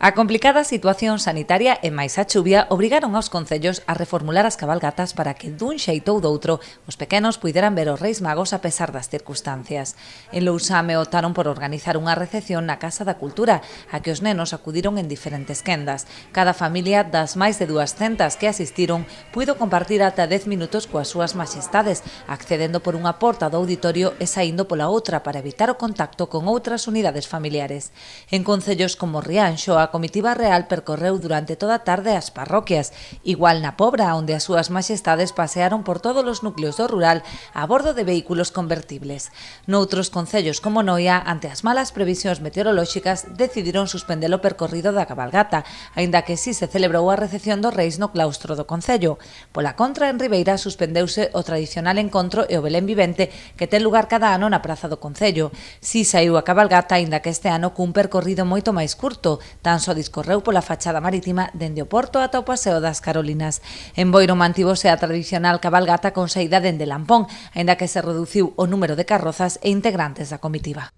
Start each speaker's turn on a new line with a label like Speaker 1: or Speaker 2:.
Speaker 1: A complicada situación sanitaria e máis a chuvia obrigaron aos concellos a reformular as cabalgatas para que dun xeito ou doutro os pequenos puideran ver os Reis Magos a pesar das circunstancias. En Lousame optaron por organizar unha recepción na Casa da Cultura, a que os nenos acudiron en diferentes quendas. Cada familia das máis de 200 que asistiron puido compartir ata 10 minutos coas súas maxestades, accedendo por unha porta do auditorio e saindo pola outra para evitar o contacto con outras unidades familiares. En concellos como Rianxo, a comitiva real percorreu durante toda a tarde as parroquias, igual na Pobra, onde as súas maxestades pasearon por todos os núcleos do rural a bordo de vehículos convertibles. Noutros concellos como Noia, ante as malas previsións meteorolóxicas, decidiron suspender o percorrido da cabalgata, aínda que si se celebrou a recepción dos Reis no claustro do concello. Pola contra, en Ribeira suspendeuse o tradicional encontro e o Belén vivente que ten lugar cada ano na praza do concello. Si saiu a cabalgata, aínda que este ano cun percorrido moito máis curto, tan só discorreu pola fachada marítima dende o porto ata o Paseo das Carolinas. En Boiro mantívose a tradicional cabalgata con saída dende Lampón, aínda que se reduciu o número de carrozas e integrantes da comitiva.